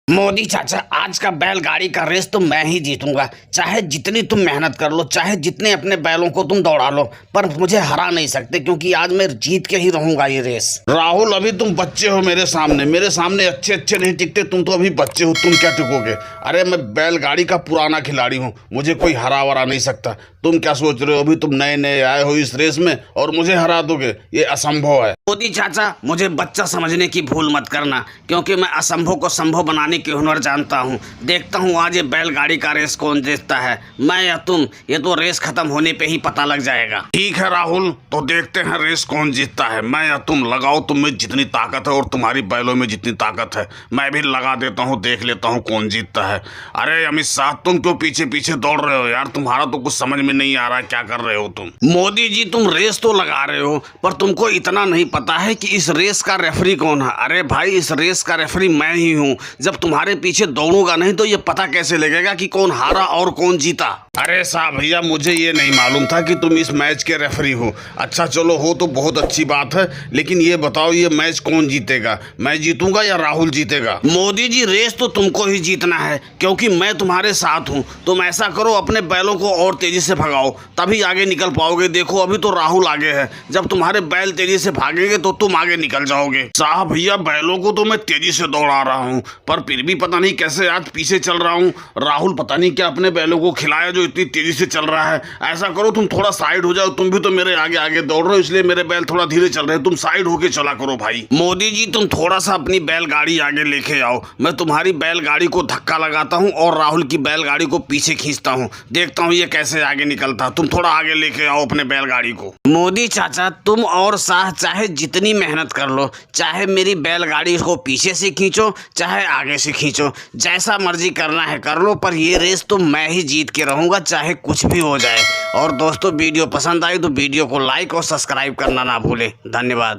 मोदी चाचा, आज का बैलगाड़ी का रेस तो मैं ही जीतूंगा। चाहे जितनी तुम मेहनत कर लो, चाहे जितने अपने बैलों को तुम दौड़ा लो, पर मुझे हरा नहीं सकते, क्योंकि आज मैं जीत के ही रहूंगा ये रेस। राहुल, अभी तुम बच्चे हो मेरे सामने अच्छे अच्छे नहीं टिकते। तुम तो अभी बच्चे हो, तुम क्या टिकोगे? अरे मैं बैलगाड़ी का पुराना खिलाड़ी हूँ, मुझे कोई हरा वरा नहीं सकता। तुम क्या सोच रहे हो? अभी तुम नए नए आए हो इस रेस में और मुझे हरा दोगे? ये असंभव है। मोदी चाचा, मुझे बच्चा समझने की भूल मत करना, क्योंकि मैं असंभव को संभव बनाने की हुनर जानता हूँ। देखता हूँ आज ये बैलगाड़ी का रेस कौन जीतता है, मैं या तुम। ये तो रेस खत्म होने पे ही पता लग जाएगा। ठीक है राहुल, तो देखते हैं रेस कौन जीतता है, मैं या तुम। लगाओ तुम में जितनी ताकत है और तुम्हारी बैलों में जितनी ताकत है, मैं भी लगा देता हूँ, देख लेता हूँ कौन जीतता है। अरे अमित शाह, तुम क्यों पीछे पीछे दौड़ रहे हो यार? तुम्हारा तो कुछ समझ में नहीं आ रहा, क्या कर रहे हो तुम? मोदी जी, तुम रेस तो लगा रहे हो, पर तुमको इतना नहीं पता है कि इस रेस का रेफरी कौन है। अरे भाई, इस रेस का रेफरी मैं ही हूँ। जब तुम्हारे पीछे दौड़ूंगा नहीं तो ये पता कैसे लगेगा कि कौन हारा और कौन जीता? अरे साहब भैया, मुझे ये नहीं मालूम था कि तुम इस मैच के रेफरी हो। अच्छा चलो, हो तो बहुत अच्छी बात है, लेकिन ये बताओ ये मैच कौन जीतेगा? मैं जीतूंगा या राहुल जीतेगा? मोदी जी, रेस तो तुमको ही जीतना है, क्योंकि मैं तुम्हारे साथ हूँ। तुम ऐसा करो, अपने बैलों को और तेजी से भगाओ, तभी आगे निकल पाओगे। देखो अभी तो राहुल आगे है, जब तुम्हारे बैल तेजी से भागेंगे तो तुम आगे निकल जाओगे। साहब भैया, बैलों को तो मैं तेजी से दौड़ा रहा हूँ, पर फिर भी पता नहीं कैसे आज पीछे चल रहा हूँ। राहुल पता नहीं क्या अपने बैलों को खिलाया जो इतनी तेजी से चल रहा है। ऐसा करो, तुम थोड़ा साइड हो जाओ, तुम भी तो मेरे आगे आगे दौड़ रहे हो, इसलिए मेरे बैल थोड़ा धीरे चल रहे हैं। तुम साइड होके चला करो भाई। मोदी जी, तुम थोड़ा सा अपनी बैलगाड़ी आगे लेके आओ। मैं तुम्हारी बैलगाड़ी को धक्का लगाता हूँ और राहुल की बैलगाड़ी को पीछे खींचता हूँ, देखता हूँ ये कैसे आगे निकलता। तुम थोड़ा आगे लेके आओ अपने बैलगाड़ी को। मोदी चाचा, तुम और शाह चाहे जितनी मेहनत कर लो, चाहे मेरी बैलगाड़ी को पीछे से खींचो चाहे आगे से खींचो, जैसा मर्जी करना है कर लो, पर ये रेस तो मैं ही जीत के रहूंगा, चाहे कुछ भी हो जाए। और दोस्तों, वीडियो पसंद आई तो वीडियो को लाइक और सब्सक्राइब करना ना भूले। धन्यवाद।